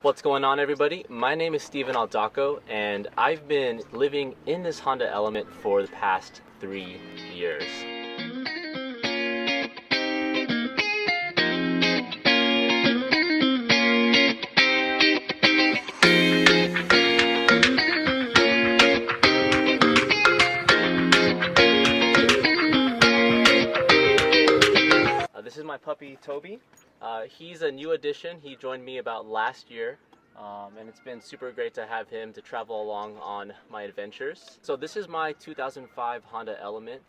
What's going on, everybody? My name is Steven Aldaco, and I've been living in this Honda Element for the past 3 years. This is my puppy, Toby. He's a new addition. He joined me about last year, and it's been super great to have him to travel along on my adventures. So this is my 2005 Honda Element.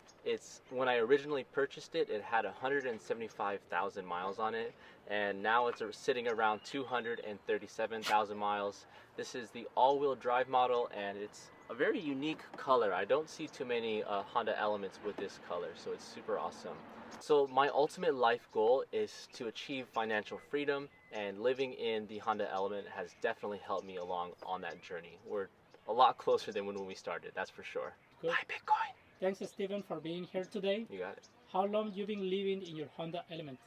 When I originally purchased it, it had 175,000 miles on it, and now it's sitting around 237,000 miles. This is the all-wheel drive model, and it's a very unique color. I don't see too many Honda Elements with this color, so it's super awesome. So my ultimate life goal is to achieve financial freedom, and living in the Honda Element has definitely helped me along on that journey. We're a lot closer than when we started, that's for sure. Good. Buy Bitcoin. Thanks, Steven, for being here today. You got it. How long you been living in your Honda Element?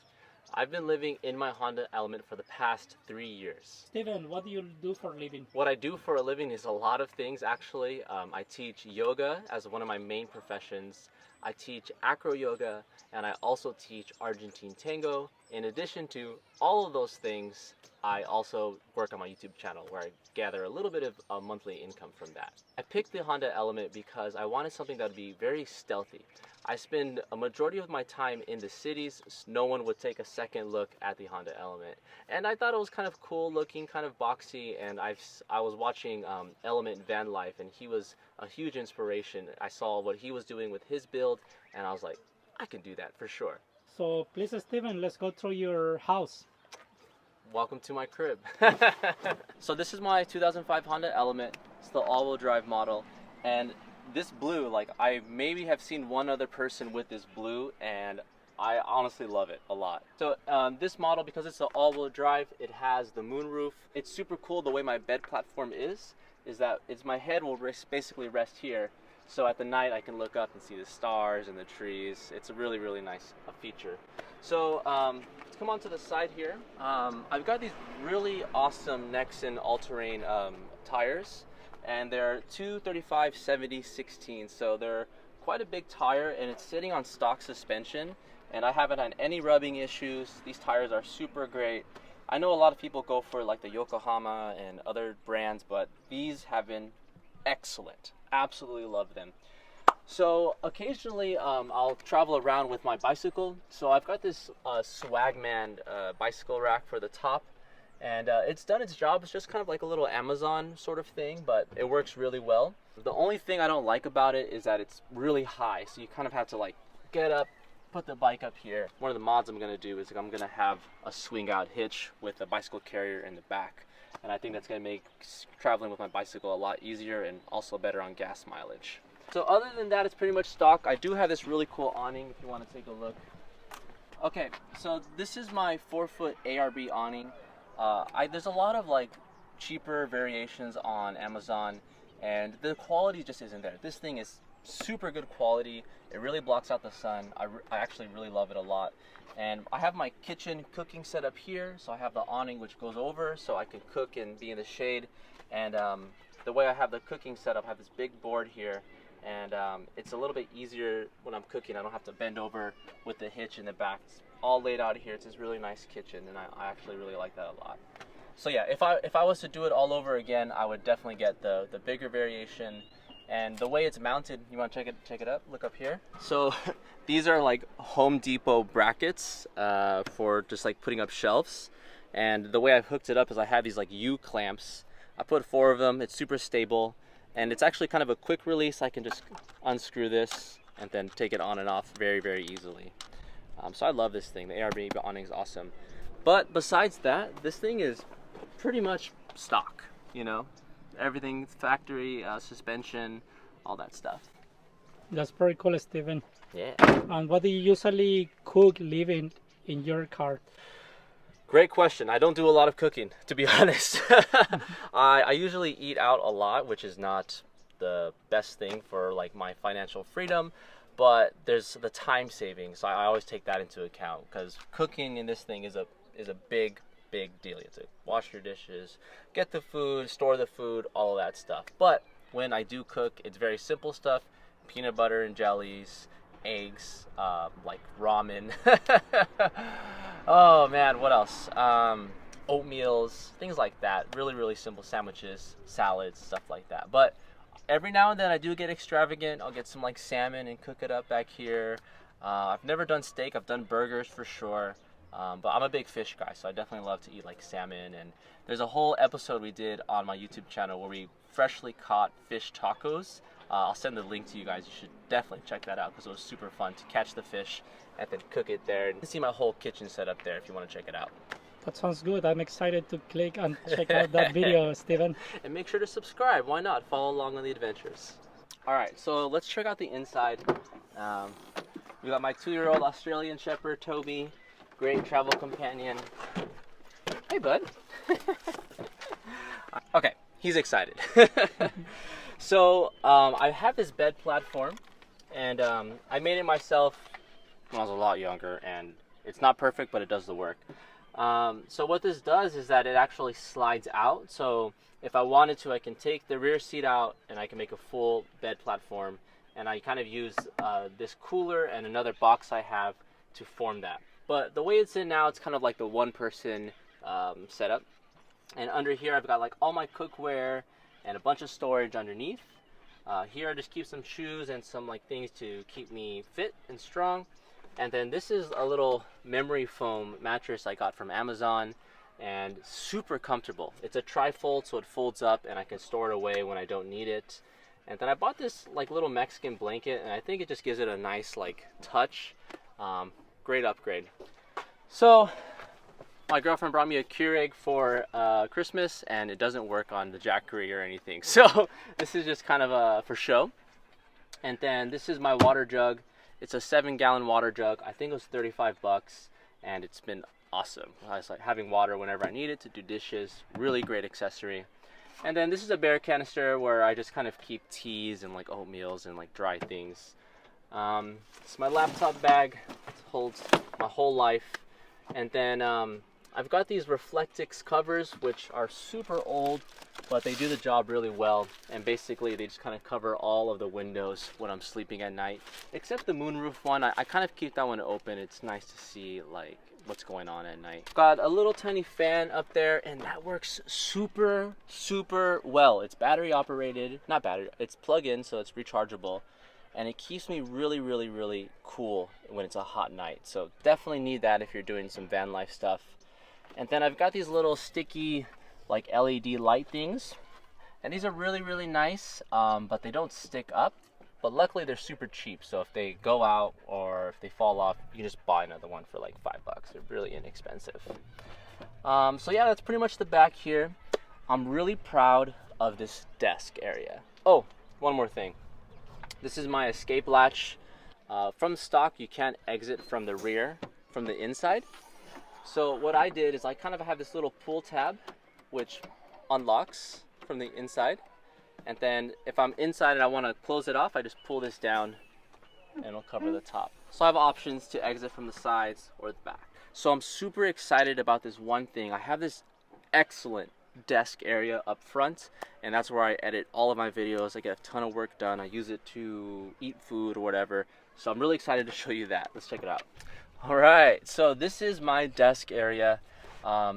I've been living in my Honda Element for the past 3 years. Steven, what do you do for a living? What I do for a living is a lot of things, actually. I teach yoga as one of my main professions. I teach acro yoga, and I also teach Argentine tango. In addition to all of those things, I also work on my YouTube channel where I gather a little bit of a monthly income from that. I picked the Honda Element because I wanted something that would be very stealthy. I spend a majority of my time in the cities. No one would take a second look at the Honda Element. And I thought it was kind of cool looking, kind of boxy, and I was watching Element Vanlife, and he was a huge inspiration. I saw what he was doing with his build, and I was like, I can do that for sure. So please, Steven, let's go through your house. Welcome to my crib. So this is my 2005 Honda Element. It's the all-wheel drive model, and this blue, like, I maybe have seen one other person with this blue, and I honestly love it a lot. So this model, because it's an all-wheel drive, it has the moonroof. It's super cool the way my bed platform is that my head will basically rest here. So at the night I can look up and see the stars and the trees. It's a really, really nice feature. So let's come on to the side here. I've got these really awesome Nexen all-terrain tires, and they're 235/70/16, so they're quite a big tire, and it's sitting on stock suspension, and I haven't had any rubbing issues. These tires are super great. I know a lot of people go for like the Yokohama and other brands, but these have been excellent. Absolutely love them. So occasionally I'll travel around with my bicycle. So I've got this Swagman bicycle rack for the top, and it's done its job. It's just kind of like a little Amazon sort of thing, but it works really well. The only thing I don't like about it is that it's really high, so you kind of have to like get up, put the bike up here. One of the mods I'm going to do is I'm going to have a swing out hitch with a bicycle carrier in the back, and I think that's going to make traveling with my bicycle a lot easier and also better on gas mileage. So other than that, it's pretty much stock. I do have this really cool awning if you want to take a look. Okay, so this is my 4-foot ARB awning. There's a lot of like cheaper variations on Amazon, and the quality just isn't there. This thing is super good quality. It really blocks out the sun. I actually really love it a lot. And I have my kitchen cooking set up here, so I have the awning which goes over so I can cook and be in the shade. And the way I have the cooking set up, I have this big board here, and it's a little bit easier when I'm cooking. I don't have to bend over with the hitch in the back. It's all laid out here. It's this really nice kitchen, and I actually really like that a lot. So yeah, if I was to do it all over again, I would definitely get the bigger variation. And the way it's mounted, you want to check it up? Look up here. So these are like Home Depot brackets for just like putting up shelves. And the way I've hooked it up is I have these like U clamps. I put 4 of them. It's super stable, and it's actually kind of a quick release. I can just unscrew this and then take it on and off very, very easily. So I love this thing. The ARB awning is awesome. But besides that, this thing is pretty much stock, you know? Everything factory, suspension, all that stuff. That's pretty cool, Steven. Yeah. And what do you usually cook living in your car? Great question. I don't do a lot of cooking, to be honest. I usually eat out a lot, which is not the best thing for like my financial freedom, but there's the time saving, so I always take that into account, because cooking in this thing is a big big deal. You have to wash your dishes, get the food, store the food, all of that stuff. But when I do cook, it's very simple stuff: peanut butter and jellies, eggs, like ramen. Oh man, what else? Oatmeals, things like that. Really, really simple sandwiches, salads, stuff like that. But every now and then I do get extravagant. I'll get some like salmon and cook it up back here. I've never done steak. I've done burgers for sure. But I'm a big fish guy, so I definitely love to eat like salmon. And there's a whole episode we did on my YouTube channel where we freshly caught fish tacos. I'll send the link to you guys. You should definitely check that out because it was super fun to catch the fish and then cook it there. And you can see my whole kitchen set up there if you want to check it out. That sounds good. I'm excited to click and check out that video, Steven. And make sure to subscribe. Why not? Follow along on the adventures. All right, so let's check out the inside. We got my 2-year-old Australian Shepherd, Toby. Great travel companion. Hey, bud. Okay, he's excited. So I have this bed platform, and I made it myself when I was a lot younger, and it's not perfect, but it does the work. So what this does is that it actually slides out. So if I wanted to, I can take the rear seat out and I can make a full bed platform. And I kind of use this cooler and another box I have to form that. But the way it's in now, it's kind of like the one-person setup. And under here, I've got like all my cookware and a bunch of storage underneath. Here, I just keep some shoes and some like things to keep me fit and strong. And then this is a little memory foam mattress I got from Amazon, and super comfortable. It's a tri-fold, so it folds up and I can store it away when I don't need it. And then I bought this like little Mexican blanket, and I think it just gives it a nice like touch. Great upgrade. So my girlfriend brought me a Keurig for Christmas, and it doesn't work on the Jackery or anything. So this is just kind of for show. And then this is my water jug. It's a 7-gallon water jug. I think it was $35, and it's been awesome. I was like having water whenever I need it to do dishes. Really great accessory. And then this is a bear canister where I just kind of keep teas and like oatmeals and like dry things. It's my laptop bag. It holds my whole life. And then I've got these Reflectix covers, which are super old, but they do the job really well. And basically they just kind of cover all of the windows when I'm sleeping at night, except the moonroof one. I kind of keep that one open. It's nice to see like what's going on at night. Got a little tiny fan up there, and that works super well. It's battery operated, not battery, it's plug-in, so it's rechargeable. And it keeps me really cool when it's a hot night. So definitely need that if you're doing some van life stuff. And then I've got these little sticky like LED light things, and these are really nice, but they don't stick up. But luckily they're super cheap, so if they go out or if they fall off, you can just buy another one for like $5. They're really inexpensive. So yeah, that's pretty much the back here. I'm really proud of this desk area. Oh, one more thing. This is my escape latch. From stock, you can't exit from the rear, from the inside. So what I did is I kind of have this little pull tab, which unlocks from the inside. And then if I'm inside and I want to close it off, I just pull this down and it'll cover the top. So I have options to exit from the sides or the back. So I'm super excited about this one thing. I have this excellent desk area up front, and that's where I edit all of my videos. I get a ton of work done. I use it to eat food or whatever. So I'm really excited to show you that. Let's check it out. All right, so this is my desk area.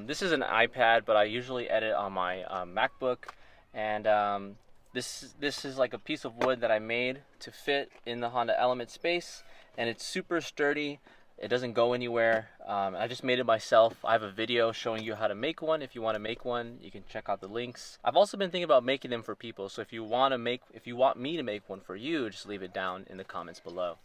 This is an iPad, but I usually edit on my MacBook. And this is like a piece of wood that I made to fit in the Honda Element space, and it's super sturdy. It doesn't go anywhere. I just made it myself. I have a video showing you how to make one. If you want to make one, you can check out the links. I've also been thinking about making them for people. So if you want me to make one for you, just leave it down in the comments below.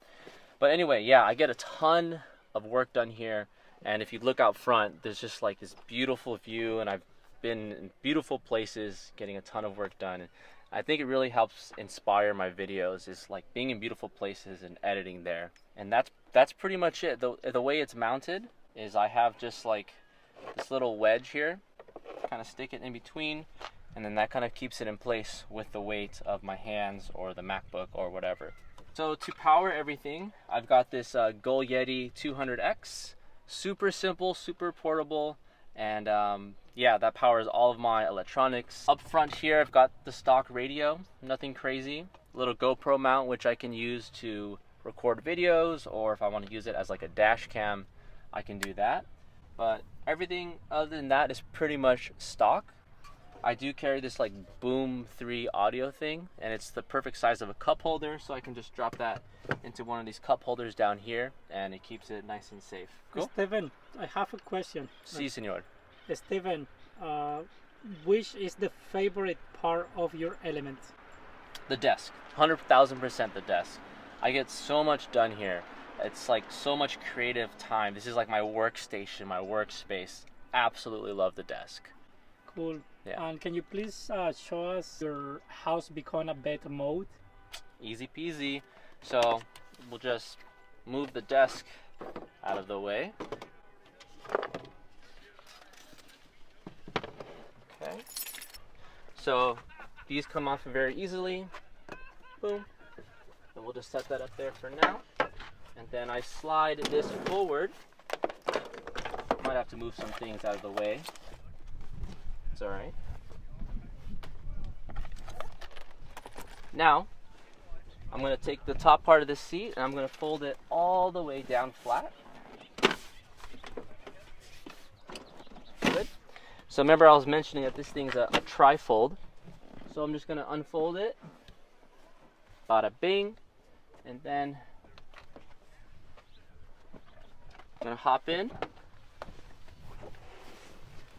But anyway, yeah, I get a ton of work done here. And if you look out front, there's just like this beautiful view, and I've been in beautiful places getting a ton of work done. I think it really helps inspire my videos, is like being in beautiful places and editing there. And that's pretty much it. The way it's mounted is I have just like this little wedge here, kind of stick it in between, and then that kind of keeps it in place with the weight of my hands or the MacBook or whatever. So to power everything, I've got this Go Yeti 200X. Super simple, super portable. And yeah, that powers all of my electronics. Up front here, I've got the stock radio, nothing crazy. A little GoPro mount, which I can use to record videos, or if I want to use it as like a dash cam, I can do that. But everything other than that is pretty much stock. I do carry this like Boom 3 audio thing, and it's the perfect size of a cup holder, so I can just drop that into one of these cup holders down here, and it keeps it nice and safe. Cool? Steven, I have a question. Si, senor. Steven, which is the favorite part of your element? The desk. 100,000% the desk. I get so much done here. It's like so much creative time. This is like my workstation, my workspace. Absolutely love the desk. Cool. Yeah. And can you please show us your house become a better mode? Easy peasy. So we'll just move the desk out of the way. Okay. So these come off very easily. Boom. And we'll just set that up there for now. And then I slide this forward. Might have to move some things out of the way. It's alright. Now, I'm going to take the top part of this seat and I'm going to fold it all the way down flat. Good. So remember I was mentioning that this thing's a tri-fold. So I'm just going to unfold it. Bada bing. And then I'm going to hop in.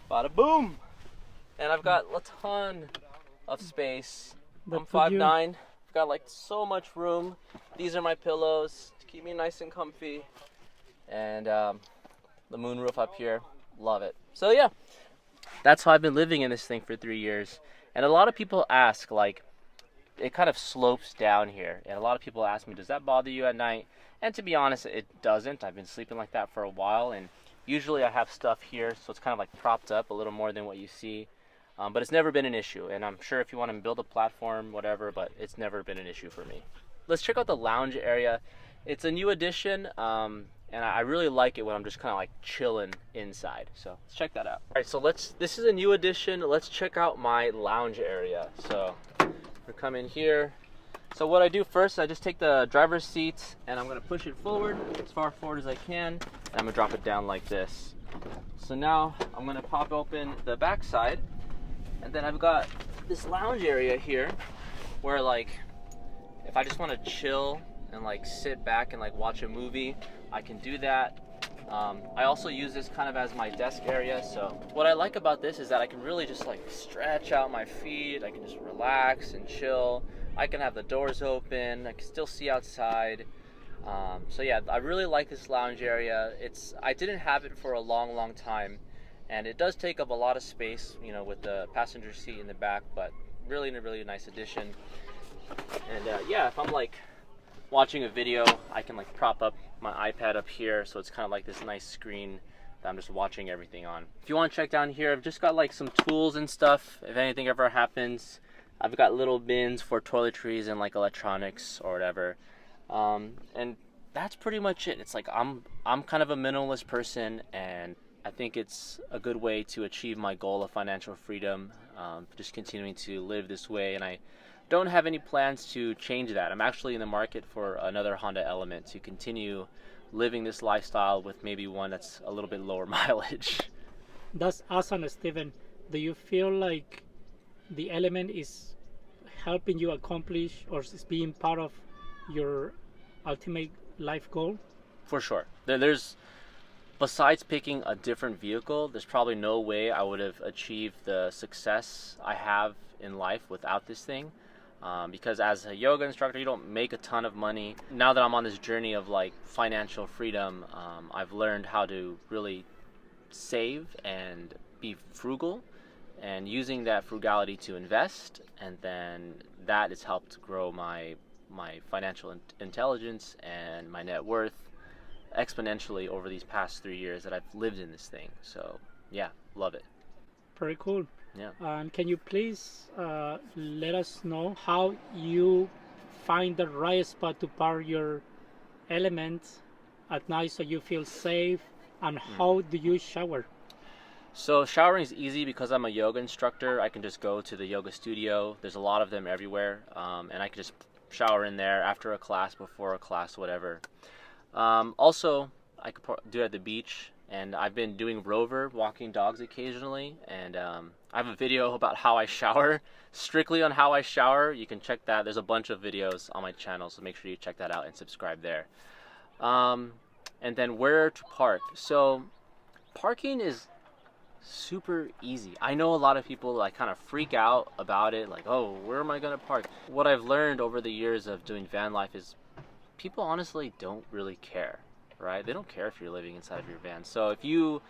Bada boom. And I've got a ton of space. I'm 5'9". I've got like so much room. These are my pillows to keep me nice and comfy. And the moonroof up here. Love it. So yeah, that's how I've been living in this thing for 3 years. And a lot of people ask, like, it kind of slopes down here. And a lot of people ask me, does that bother you at night? And to be honest, it doesn't. I've been sleeping like that for a while. And usually I have stuff here, so it's kind of like propped up a little more than what you see. But it's never been an issue, and I'm sure if you want to build a platform, whatever, but it's never been an issue for me. Let's check out the lounge area. It's a new addition, and I really like it when I'm just kind of like chilling inside. So let's check that out. All right, so this is a new addition. Let's check out my lounge area. So we come in here. So what I do first, I just take the driver's seat and I'm gonna push it forward, as far forward as I can, and I'm gonna drop it down like this. So now I'm gonna pop open the back side. And then I've got this lounge area here where, like, if I just want to chill and like sit back and like watch a movie, I can do that. I also use this kind of as my desk area. So what I like about this is that I can really just like stretch out my feet. I can just relax and chill. I can have the doors open. I can still see outside. So yeah, I really like this lounge area. I didn't have it for a long time. And it does take up a lot of space, you know, with the passenger seat in the back, but really nice addition. And yeah, if I'm like watching a video, I can like prop up my iPad up here, so it's kind of like this nice screen that I'm just watching everything on. If you want to check down here, I've just got like some tools and stuff. If anything ever happens, I've got little bins for toiletries and like electronics or whatever. And that's pretty much it. It's like I'm kind of a minimalist person, and I think it's a good way to achieve my goal of financial freedom, just continuing to live this way, and I don't have any plans to change that. I'm actually in the market for another Honda Element to continue living this lifestyle with maybe one that's a little bit lower mileage. That's awesome, Steven. Do you feel like the Element is helping you accomplish or is being part of your ultimate life goal? For sure. Besides picking a different vehicle, there's probably no way I would have achieved the success I have in life without this thing. Because as a yoga instructor, you don't make a ton of money. Now that I'm on this journey of like financial freedom, I've learned how to really save and be frugal, and using that frugality to invest, and then that has helped grow my financial intelligence and my net worth exponentially over these past 3 years that I've lived in this thing. So yeah, love it. Very cool. Yeah. And can you please let us know how you find the right spot to park your Element at night so you feel safe, and how do you shower? So showering is easy because I'm a yoga instructor. I can just go to the yoga studio. There's a lot of them everywhere, and I can just shower in there after a class, before a class, whatever. Also, I could do it at the beach, and I've been doing rover, walking dogs occasionally, and I have a video about how I shower, strictly on how I shower. You can check that. There's a bunch of videos on my channel, so make sure you check that out and subscribe there. Um, and then where to park. So parking is super easy. I know a lot of people like kind of freak out about it, like, oh, where am I gonna park? What I've learned over the years of doing van life is people honestly don't really care, right? They don't care if you're living inside of your van. So if you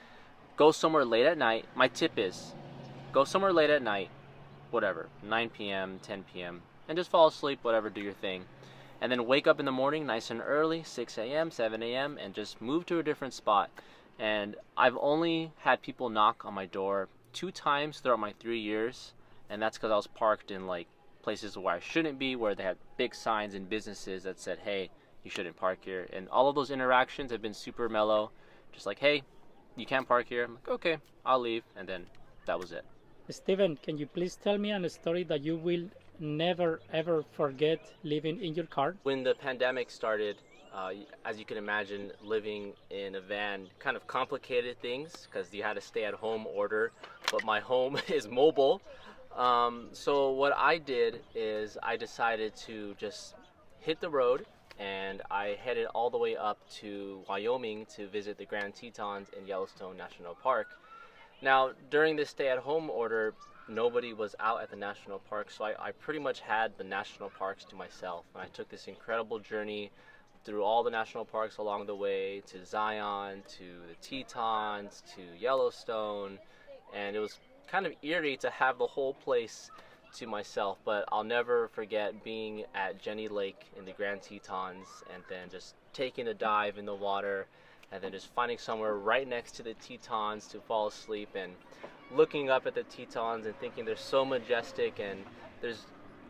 go somewhere late at night, my tip is go somewhere late at night, whatever, 9 p.m., 10 p.m., and just fall asleep, whatever, do your thing. And then wake up in the morning nice and early, 6 a.m., 7 a.m., and just move to a different spot. And I've only had people knock on my door 2 times throughout my 3 years, and that's because I was parked in like places where I shouldn't be, where they had big signs and businesses that said, hey, you shouldn't park here. And all of those interactions have been super mellow, just like, hey, you can't park here. I'm like, okay, I'll leave, and then that was it. Steven, can you please tell me a story that you will never ever forget living in your car? When the pandemic started, as you can imagine, living in a van kind of complicated things because you had a stay-at-home order, but my home is mobile. So what I did is I decided to just hit the road, and I headed all the way up to Wyoming to visit the Grand Tetons in Yellowstone National Park. Now, during this stay-at-home order, nobody was out at the national park, so I pretty much had the national parks to myself. And I took this incredible journey through all the national parks along the way, to Zion, to the Tetons, to Yellowstone, and it was kind of eerie to have the whole place to myself. But I'll never forget being at Jenny Lake in the Grand Tetons, and then just taking a dive in the water, and then just finding somewhere right next to the Tetons to fall asleep, and looking up at the Tetons and thinking they're so majestic, and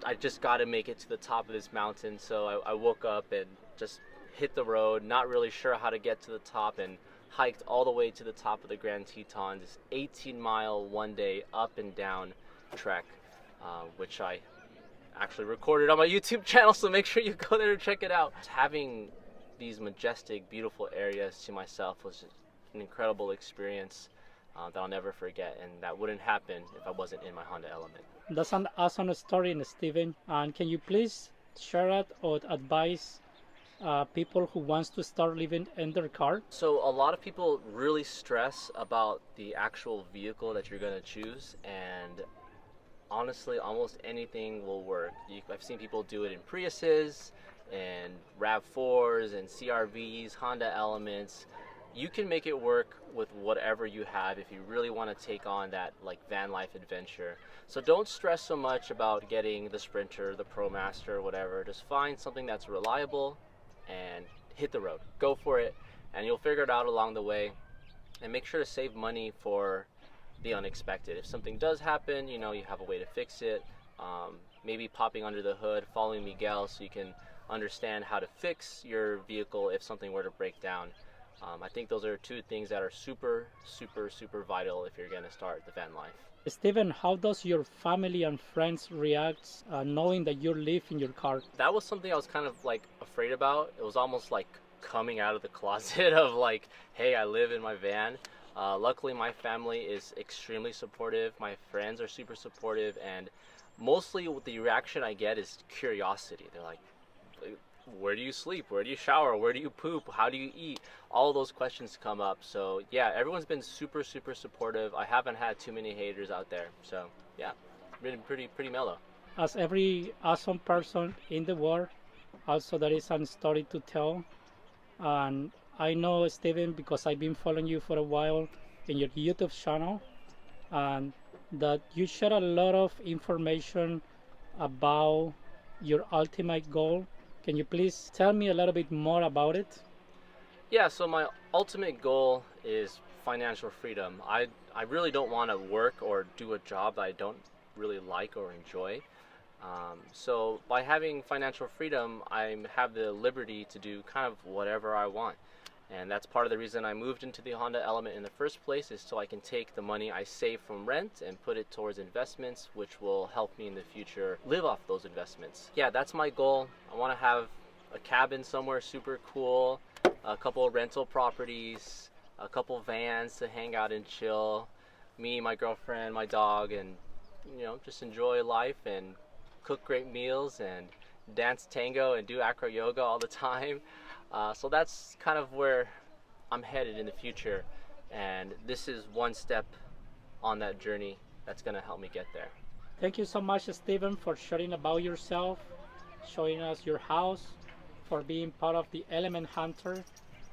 I just got to make it to the top of this mountain. So I woke up and just hit the road, not really sure how to get to the top, and hiked all the way to the top of the Grand Tetons, this 18-mile one-day up and down trek, which I actually recorded on my YouTube channel, so make sure you go there and check it out. Having these majestic, beautiful areas to myself was an incredible experience that I'll never forget, and that wouldn't happen if I wasn't in my Honda Element. That's an awesome story, Steven. And can you please share it or advise people who wants to start living in their car? So a lot of people really stress about the actual vehicle that you're going to choose, and honestly, almost anything will work. I've seen people do it in Priuses and RAV4s and CRVs, Honda Elements. You can make it work with whatever you have if you really want to take on that like van life adventure. So don't stress so much about getting the Sprinter, the ProMaster, whatever. Just find something that's reliable and hit the road. Go for it, and you'll figure it out along the way. And make sure to save money for the unexpected. If something does happen, you know, you have a way to fix it. Maybe popping under the hood, following Miguel so you can understand how to fix your vehicle if something were to break down. I think those are 2 things that are super, super, super vital if you're going to start the van life. Steven, how does your family and friends react knowing that you live in your car? That was something I was kind of like afraid about. It was almost like coming out of the closet of like, hey, I live in my van. Luckily, my family is extremely supportive. My friends are super supportive, and mostly the reaction I get is curiosity. They're like, where do you sleep? Where do you shower? Where do you poop? How do you eat? All those questions come up. So yeah, everyone's been super, super supportive. I haven't had too many haters out there. So yeah, been pretty mellow. As every awesome person in the world, also there is a story to tell. And I know, Steven, because I've been following you for a while in your YouTube channel, and that you share a lot of information about your ultimate goal. Can you please tell me a little bit more about it? Yeah, so my ultimate goal is financial freedom. I really don't want to work or do a job that I don't really like or enjoy. So by having financial freedom, I have the liberty to do kind of whatever I want. And that's part of the reason I moved into the Honda Element in the first place, is so I can take the money I save from rent and put it towards investments, which will help me in the future live off those investments. Yeah, that's my goal. I want to have a cabin somewhere super cool, a couple of rental properties, a couple vans to hang out and chill, me, my girlfriend, my dog, and just enjoy life and cook great meals and dance tango and do acro yoga all the time. So that's kind of where I'm headed in the future, and this is one step on that journey that's going to help me get there. Thank you so much, Steven, for sharing about yourself, showing us your house, for being part of the Element Hunter.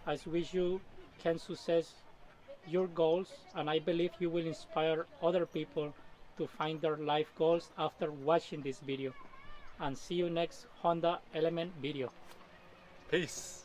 I wish you can success your goals, and I believe you will inspire other people to find their life goals after watching this video. And see you next Honda Element video. Peace.